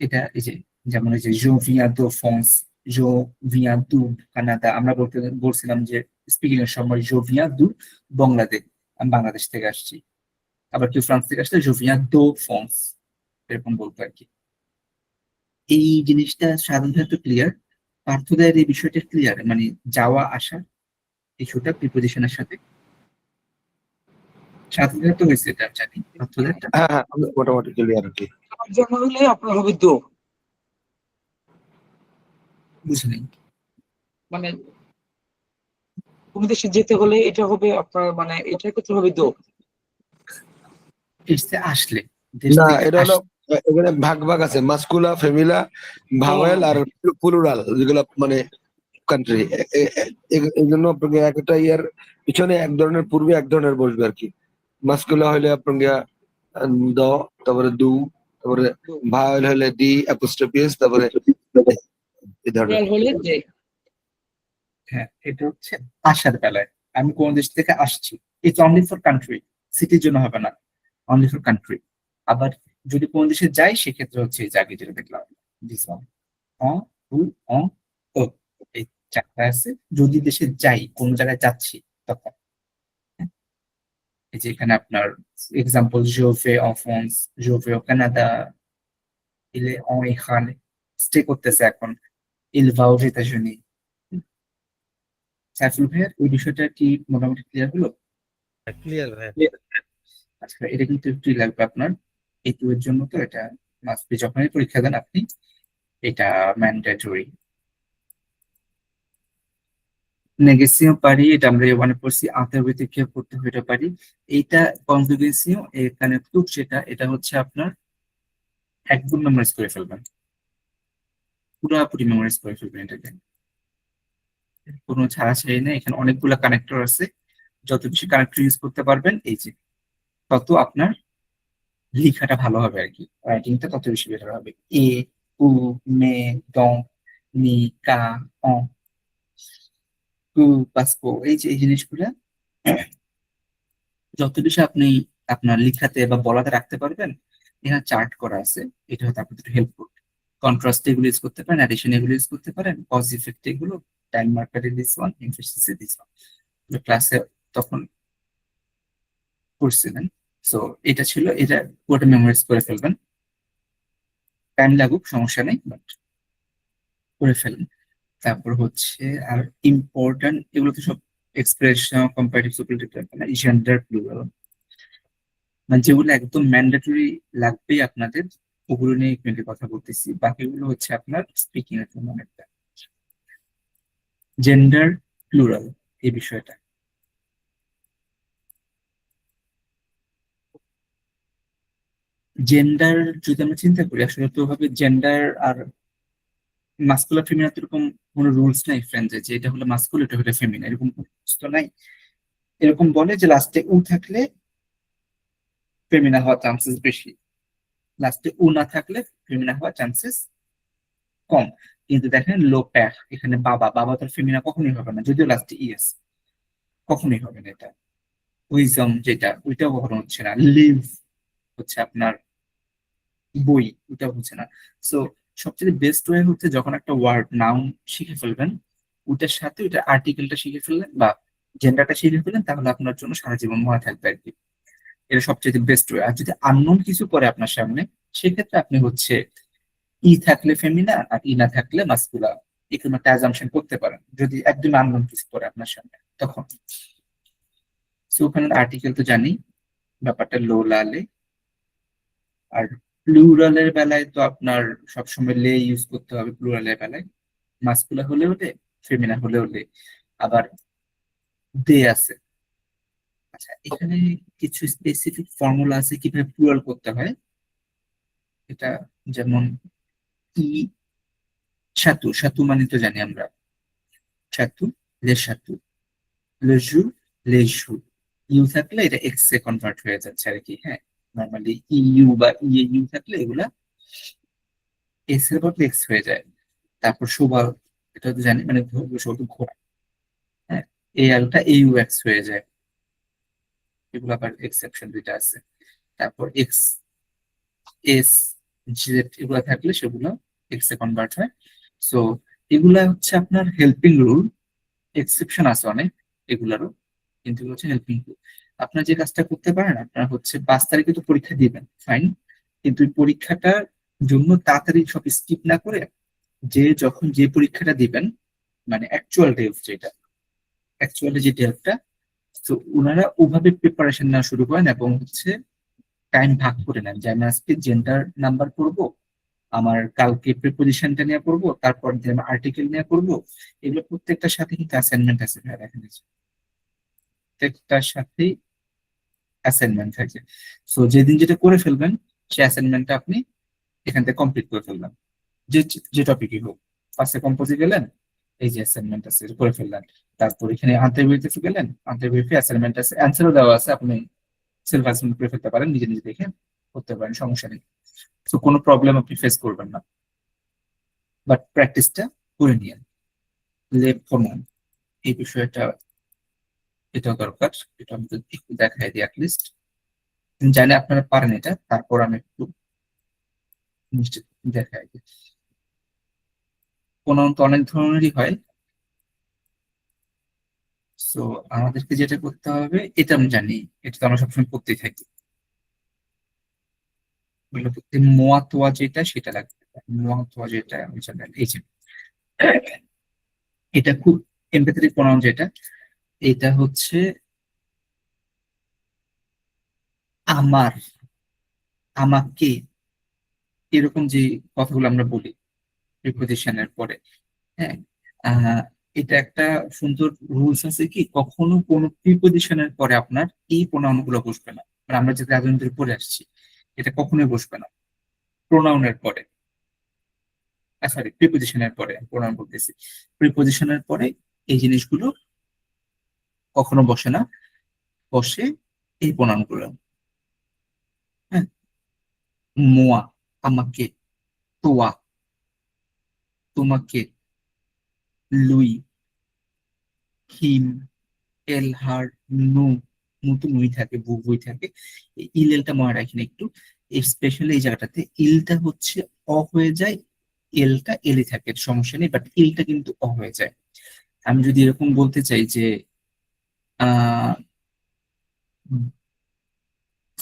এটা এই যে, যেমন এই যে জো ভিয়া দো ফ্রান্স, জো ভিয়া দু কানাডা, আমরা বলছিলাম যে স্পিকিং এর সময় জো ভিয়া দু বাংলাদেশ, আমি বাংলাদেশ থেকে আসছি। আবার কেউ ফ্রান্স থেকে আসলে জো ভিয়া দো ফ্রান্স, এরকম বলতো আর কি। এই জিনিসটা সাধারণত ক্লিয়ার, পার্থদের এই বিষয়টা ক্লিয়ার, মানে যাওয়া আসা ইস্যুটা প্রিপোজিশনের সাথে সাধারণত হয়েছে, এটা জানি পার্থদের।
হ্যাঁ, হ্যাঁ, মোটামুটি ক্লিয়ার আর কি।
যাওয়ার জন্য হলে আপনার হবে দো,
বুঝলি?
মানে কোন দেশে যেতে হলে এটা হবে আপনার, মানে এটার ক্ষেত্রে হবে দো।
এসে আসলে, দেশ
না,
থেকে
এটা হলো এখানে ভাগ ভাগ আছে, মাস্কুলা, ফেমিলা, ভাওয়েল আর প্লুরাল, যেগুলো মানে কান্ট্রি। এই জন্য আপনাকে একটা ইয়ার পিছনে এক ধরনের, পূর্বে এক ধরনের বসবে আর কি। মাস্কুলা হইলে আপনাকে দ, তারপরে দু, তারপরে
দো।
ভাওয়েল হলে ডি অ্যাপোস্ট্রোফিস, তারপরে এই ধরনের।
প্লুরাল হলে যে।
হ্যাঁ এটা হচ্ছে আসার বেলায়, আমি কোন দেশ থেকে আসছি, ইটস অনলি ফর কান্ট্রি, সিটির জন্য হবে না, অনলি ফর কান্ট্রি। আবার যদি কোন দেশে যাই সেক্ষেত্রে হচ্ছে এই জায়গায় যেটা দেখলাম, দিস ওয়ান, অ উ অ ও, এই 4টা আছে। যদি দেশে যাই, কোন জায়গায় যাচ্ছি তখন, হ্যাঁ? এই যে এখানে আপনার example, je vais en France, je vais au Canada, il est en এখানে স্টে করতেছে এখন, il va aux États-Unis। Saiful ভাইয়ের ওই বিষয়টা কি মোটামুটি ক্লিয়ার হলো?
ক্লিয়ার ভাই।
আচ্ছা এটা কিন্তু একটু লাগবে আপনার এই টু এর জন্য, তো এটা মাস্ট বি, যখনই পরীক্ষা দেন আপনি, এটা ম্যান্ডেটরি। নেগেসিও পারি, এটা আমরা ওয়ানে পড়ছি, আন্তর্জাতিক পড়তে হইতে পারি। এইটা কনজুগেসিও, এখানে টুক যেটা, এটা হচ্ছে আপনার একদম মেমোরাইজ করে ফেলবেন, পুরোপুরি মেমোরাইজ করে ফেলবেন এটাকে, কোনো ছাড়াছাড়ি নেই। এখানে অনেকগুলো কানেক্টর আছে, যত বেশি কানেক্টর ইউজ করতে পারবেন এই যে, তত আপনার লেখাটা ভালো হবে আর কি, রাইটিংটা তত বেশি বেটার হবে। এ উ মে দং নি কা অ কু পাসকো, এই যে এই জিনিসগুলা যত বেশি আপনি আপনার লেখাতে বা বলাতে রাখতে পারবেন, এখানে চার্ট করা আছে, এটা হয়তো আপনাদের একটু হেল্পফুল। কন্ট্রাস্ট এগুলো ইউজ করতে পারেন, অ্যাডিশন এগুলো ইউজ করতে পারেন, কজ ইফেক্ট এগুলো, time marker this one, emphasis this one, ক্লাসে তখন করছিলেন। সো এটা ছিল, এটা পুরোটা মেমোরাইজ করে ফেলবেন, টাইম লাগুক সমস্যা নেই, বাট করে ফেলেন। তারপর হচ্ছে আর ইম্পর্টেন্ট এগুলো তো সব expression, comparative, superlative, gender, plural, মানে যেগুলো একদম ম্যান্ডেটরি লাগবেই আপনাদের, ওগুলো নিয়ে একটু কথা বলতেছি। বাকিগুলো হচ্ছে আপনার স্পিকিং এর জন্য অনেকটা। জেন্ডার, প্লুরাল, এই বিষয়টা জেন্ডার যদি আমরা চিন্তা করি, আসলে তো ভাবে জেন্ডার আর মাস্কুলার ফেমিনা এরকম কোনো রুলস নাই ফ্রেন্ডে, যে এটা হলো মাস্কুল, এটা হলো ফেমিনা, এরকম কোনো rules তো নাই। এরকম বলে যে লাস্টে উ থাকলে ফেমিনা হওয়ার চান্সেস বেশি, লাস্টে উ না থাকলে ফেমিনা হওয়ার চান্সেস কম। কিন্তু দেখেন লো প্যাক, এখানে বাবা, বাবা তার ফেমিনা কখনোই হবে না, যদিও লাস্টে ইএস, কখনোই হবে না এটা। উইজম যেটা, ওইটাও কখনো হচ্ছে না। লিভ হচ্ছে আপনার বই, ওইটাও হচ্ছে না। সো সবচেয়ে বেস্ট ওয়ে হচ্ছে যখন একটা ওয়ার্ড নাউন শিখে ফেলবেন, ওইটার সাথে ওইটা আর্টিকেলটা শিখে ফেললেন বা জেন্ডারটা শিখে ফেললেন, তাহলে আপনার জন্য সারা জীবন মনে থাকবে আর কি। এটা সবচেয়ে বেস্ট ওয়ে। আর যদি আননোন কিছু করে আপনার সামনে, সেক্ষেত্রে আপনি হচ্ছে ই থাকলে ফেমিনা আর ই না থাকলে মাস্কুলা, এরকম একটা অ্যাজাম্পশন করতে পারেন যদি একদম আননোন কিছু করে আপনার সামনে তখন। সো ওখানে আর্টিকেল তো জানি ব্যাপারটা, লো লালে। আর প্লুরালের বেলায় তো আপনার সবসময় লে ইউজ করতে হবে প্লুরালের বেলায়, মাস্কুলা হলে হলে, ফেমিনা হলে হলে। আবার দে আছে। আচ্ছা, এখানে কিছু স্পেসিফিক ফর্মুলা আছে কিভাবে প্লুরাল করতে হয়। এটা যেমন ই সাতু, সাতু মানে তো জানি আমরা, সাতু, লে সাতু, লেজু, লেজু। ইউ থাকলে এটা এক্স এ কনভার্ট হয়ে যাচ্ছে আর কি। হ্যাঁ, নর্মালি ইউ বা ইউ থাকলে এগুলা এস এর বদলে এক্স হয়ে যায়। তারপর শোভা, এটা তো জানি, মানে ঘোড়া। হ্যাঁ, এই আলটা এ ইউ এক্স হয়ে যায়, এগুলো আবার এক্সেপশন দুইটা আছে। তারপর এক্স, এস, জেড এগুলো থাকলে সেগুলো এক্স এ কনভার্ট হয়। সো এগুলা হচ্ছে আপনার হেল্পিং রুল, এক্সেপশন আছে অনেক এগুলারও, কিন্তু এগুলো হচ্ছে হেল্পিং রুল। আপনার যে কাজটা করতে পারেন, আপনার হচ্ছে 5 তারিখে তো পরীক্ষা দিবেন, ফাইন, কিন্তু ওই পরীক্ষাটার জন্য তাড়াতাড়ি সব স্কিপ না করে, যে যখন যে পরীক্ষাটা দিবেন, মানে অ্যাকচুয়াল ডে যেটা, অ্যাকচুয়ালি যে ডেটটা, তো ওনারা ওভাবে প্রিপারেশন নেওয়া শুরু করেন এবং হচ্ছে টাইম ভাগ করে নেন, যে আমি আজকে জেন্ডার নাম্বার করবো, আমার কালকে প্রিপোজিশনটা নিয়ে পড়বো, তারপর দিয়ে আমি আর্টিকেল নিয়ে পড়বো। এগুলো প্রত্যেকটার সাথে কিন্তু অ্যাসাইনমেন্ট আছে ভাই, দেখেন এই যে, প্রত্যেকটার সাথেই অ্যাসাইনমেন্ট থাকে। সো যেদিন যেটা করে ফেলবেন, সেই অ্যাসাইনমেন্টটা আপনি এখান থেকে কমপ্লিট করে ফেলবেন, যে যে টপিকই হোক। ফার্স্টে কম্পোজে গেলেন, এই যে অ্যাসাইনমেন্ট আছে এটা করে ফেললেন। তারপর এখানে আন্তর্বিতে গেলেন, আন্তর্বিতে অ্যাসাইনমেন্ট আছে, অ্যান্সারও দেওয়া আছে, আপনি সেলফ অ্যাসাইনমেন্ট করে ফেলতে পারেন, নিজে নিজে দেখে করতে পারেন, সমস্যা নেই। তো কোনো প্রবলেম আপনি ফেস করবেন না, বাট প্র্যাকটিসটা করে নিয়ে লেপ ফরমান, এই বিষয়টা এটাও দরকার। এটা আমি একটু দেখাই দিই অ্যাটলিস্ট, জানি আপনারা পারেন এটা, তারপর আমি একটু নিশ্চিত দেখাই দিই। কোনো তো অনেক ধরনেরই হয়। সো আমাদেরকে যেটা করতে হবে, এটা আমি জানি, এটা তো আমরা সবসময় করতেই থাকি। মোয়া তোয়া যেটা, সেটা লাগবে। মোয়া তোয়া যেটা আমি জানি, এই যে এটা খুব এমপ্যাথেটিক প্রনাউন যেটা, এটা হচ্ছে আমার, আমাকে, এরকম যে কথাগুলো আমরা বলি প্রিপোজিশনের পরে। হ্যাঁ, আহ, এটা একটা সুন্দর রুলস আছে কি, কখনো কোনো প্রিপোজিশনের পরে আপনার এই প্রোনাউন গুলো বসবে না। মানে আমরা যে এতদিন ধরে পড়ে আসছি, এটা কখনোই বসবে না প্রোনাউনের পরে, সরি প্রিপোজিশনের পরে, প্রোনাউন বলতেছি, প্রিপোজিশনের পরে এই জিনিসগুলো কখনো বসে না, বসে এই প্রোনাউন গুলো। হ্যাঁ, মোয়া, আমাকে, তোয়া, তোমাকে, লুই, হিম, এল, হার, নু, নু তো নুই থাকে, বুই থাকে। এই ইলেলটা মনে রাখেন একটু, স্পেশালি এই জায়গাটাতে ইলটা হচ্ছে অ হয়ে যায়, এলটা এলে থাকে, সমস্যা নেই, বাট ইলটা কিন্তু অ হয়ে যায়। আমি যদি এরকম বলতে চাই যে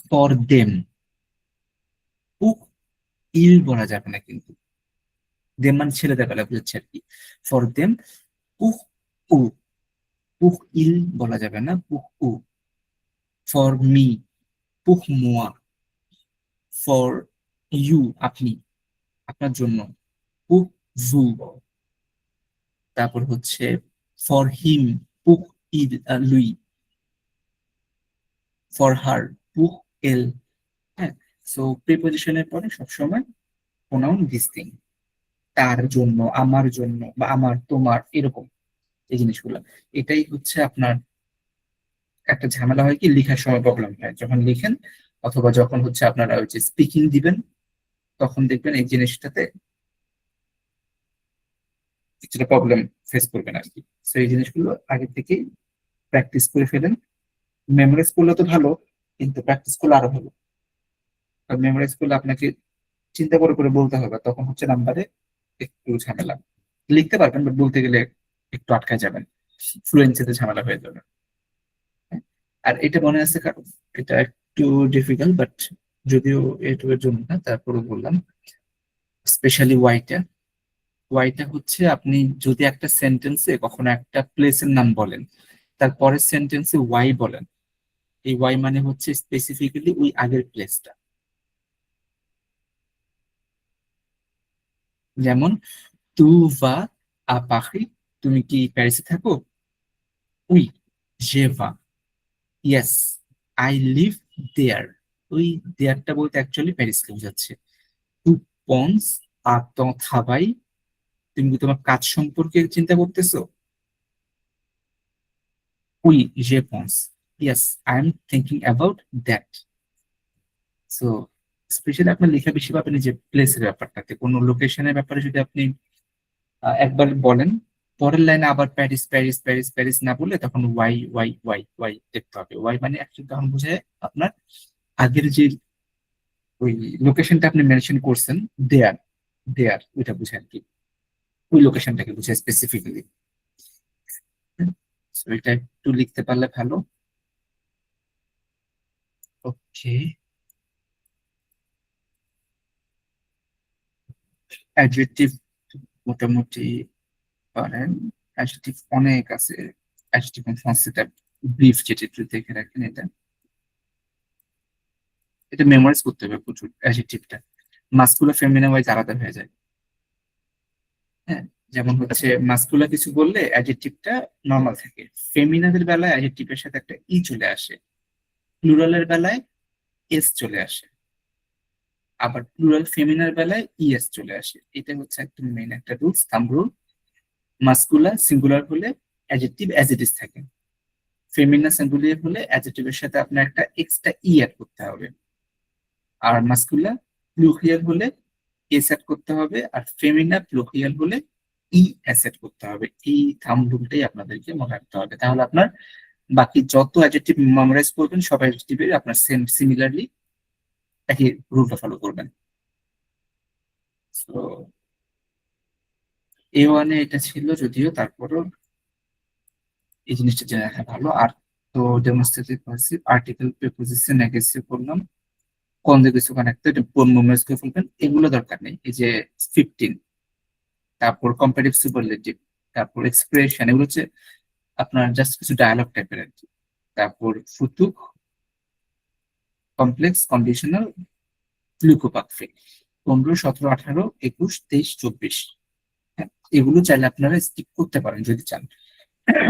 ফর দেম, পুক ইল বলা যাবে না কিন্তু, দেম মানে ছেলেদের বেলা বুঝাচ্ছে আর কি। ফর দেম পুক উ, পুক ইল বলা যাবে না, পুক উ। ফর মি পুক মোয়া, ফর ইউ আপনি, আপনার জন্য পুক ভু। তারপর হচ্ছে ফর হিম পুক ইল লুই, ফর হার পুক এল। হ্যাঁ, সো প্রিপোজিশনের পরে সবসময় প্রোনাউন দিস থিং, তার জন্য, আমার জন্য, বা আমার, তোমার, এরকম এই জিনিসগুলো। এটাই হচ্ছে আপনার একটা ঝামেলা হয় কি, লেখার সময় প্রবলেম হয় যখন লিখেন, অথবা যখন হচ্ছে আপনারা ওই যে স্পিকিং দিবেন, তখন দেখবেন এই জিনিসটাতে কিছুটা প্রবলেম ফেস করবেন আর কি। তো এই জিনিসগুলো আগে থেকেই প্র্যাকটিস করে ফেলেন। মেমোরাইজ করলে তো ভালো, কিন্তু প্র্যাকটিস করলে আরো ভালো। কারণ মেমোরাইজ করলে আপনাকে চিন্তা করে করে বলতে হবে, তখন হচ্ছে নাম্বারে একটু ঝামেলা। লিখতে পারবেন, বাট বলতে গেলে একটু আটকায় যাবেন, ফ্লুয়েন্সিতে ঝামেলা হয়ে যাবে। আর এটা মনে আছে কারণ এটা একটু ডিফিকাল্ট, বাট যদিও এটুকুর জন্য না, তারপরে বললাম স্পেশালি ওয়াইটা। ওয়াইটা হচ্ছে আপনি যদি একটা সেন্টেন্সে কখনো একটা প্লেসের নাম বলেন, তারপরের সেন্টেন্সে ওয়াই বলেন, এই ওয়াই মানে হচ্ছে স্পেসিফিক্যালি ওই আগের প্লেসটা। যেমন তু ভা আ পাখি, তুমি কি প্যারিসে থাকো? উই জে ভা, ইয়েস আই লিভ দেয়ার। ওই দেয়ারটা বলতে অ্যাকচুয়ালি প্যারিসকে বোঝাচ্ছে। তু পন্স আ ton travail, তুমি কি তোমার কাজ সম্পর্কে চিন্তা করতেছো? We je pense, yes I am thinking about that. So specially আপনার লেখা বেশি পাবেন এই যে প্লেসের ব্যাপারটাতে, কোনো লোকেশনের ব্যাপারে যদি আপনি একবার বলেন, পরের লাইনে আবার প্যারিস প্যারিস প্যারিস প্যারিস না বলে তখন ওয়াই ওয়াই ওয়াই ওয়াই দেখতে হবে। ওয়াই মানে অ্যাকচুয়ালি তখন বোঝায় আপনার আগের যে ওই লোকেশনটা আপনি মেনশন করছেন, দেয়ার, দেয়ার ওইটা বোঝায় আর কি, ওই লোকেশনটাকে বোঝায় স্পেসিফিক্যালি। এটা একটু লিখতে পারলে ভালো। ওকে, অ্যাডজেক্টিভ মোটামুটি পারেন। অ্যাডজেক্টিভ অনেক আছে, অ্যাডজেক্টিভ সেটা ব্রিফ যেটা একটু দেখে রাখেন। এটা মেমোরাইজ করতে হবে প্রচুর অ্যাডজেক্টিভটা, মাস্কুলার ফেমিনা ওয়াইজ আলাদা হয়ে যায়। হ্যাঁ, যেমন হচ্ছে মাস্কুলার কিছু বললে অ্যাডজেক্টিভটা নর্মাল থাকে, ফেমিনাদের বেলায় অ্যাডজেক্টিভের সাথে একটা ই চলে আসে, প্লুরালের বেলায় এস চলে আসে, আবার প্লুরাল ফেমিনার বেলায় ইএস চলে আসে। এটা হচ্ছে একদম মেইন একটা rules, thumb rule. Muscular singular হলে অ্যাডজেক্টিভ অ্যাজ ইট ইজ থাকে, ফেমিনা সিঙ্গুলার হলে অ্যাডজেক্টিভের সাথে আপনার একটা এক্সট্রা ই অ্যাড করতে হবে, আর মাস্কুলার প্লুরিয়াল হলে এস অ্যাড করতে হবে, আর ফেমিনা প্লুরিয়াল হলে ই অ্যাসেট করতে হবে। এই থাম্ব রুলটাই আপনাদেরকে মনে রাখতে হবে, তাহলে আপনার বাকি যত অ্যাডজেক্টিভ মেমোরাইজ করবেন সব অ্যাডজেক্টিভের আপনার সেম সিমিলারলি একই রুলটা ফলো করবেন। তো এ ওয়ানে এটা ছিল, যদিও তারপরও এই জিনিসটা জেনে রাখা ভালো। আর তো demonstrative passive, article, preposition, aggressive করলাম, কনজুগেটিভ কানেক্ট, এটা মেমোরাইজ করে ফেলবেন, এগুলো দরকার নেই। এই যে 15, তারপর কম্পারেটিভ সুপারলেটিভ, তারপর এক্সপ্রেশন, এগুলো হচ্ছে আপনার জাস্ট কিছু ডায়ালগ টাইপের আর কি। তারপর ফুতুক, কমপ্লেক্স, কন্ডিশনাল, লুকোপাকফে, 15, 17, 18, 21, 23, 24। হ্যাঁ, এগুলো চাইলে আপনারা স্কিপ করতে পারেন যদি চান,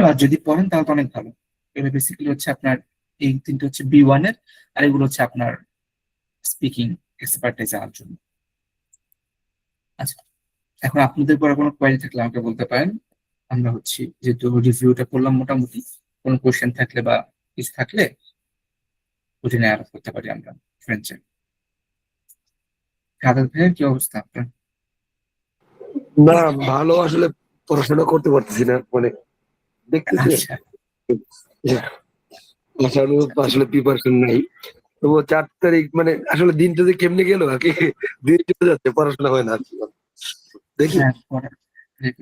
আর যদি পড়েন তাহলে তো অনেক ভালো। এগুলো বেসিক্যালি হচ্ছে আপনার এই তিনটে হচ্ছে B1 এর, আর এগুলো হচ্ছে আপনার স্পিকিং এক্সপার্টাইজ জানার জন্য। আচ্ছা, এখন আপনাদের পরে কোনো কোয়েরি থাকলে আমাকে বলতে পারেন। আমরা হচ্ছে যেহেতু রিভিউটা করলাম মোটামুটি, কোনো কোয়েশ্চেন থাকলে বা কিছু থাকলে ওটা নিয়ে আলাপ করতে পারি আমরা ফ্রেন্ডসে। কাদের ভাইয়ের কি অবস্থা আপনার?
না, ভালো আসলে পড়াশোনা করতে পারতেছি না, মানে দেখতেছি
আচ্ছা,
আশানুরূপ আসলে প্রিপারেশন নাই। তবুও 4 তারিখ মানে আসলে দিনটা যে কেমনে গেল আর কি, দিন চলে যাচ্ছে, পড়াশোনা হয় না আর কি। দেখি
হ্যাঁ,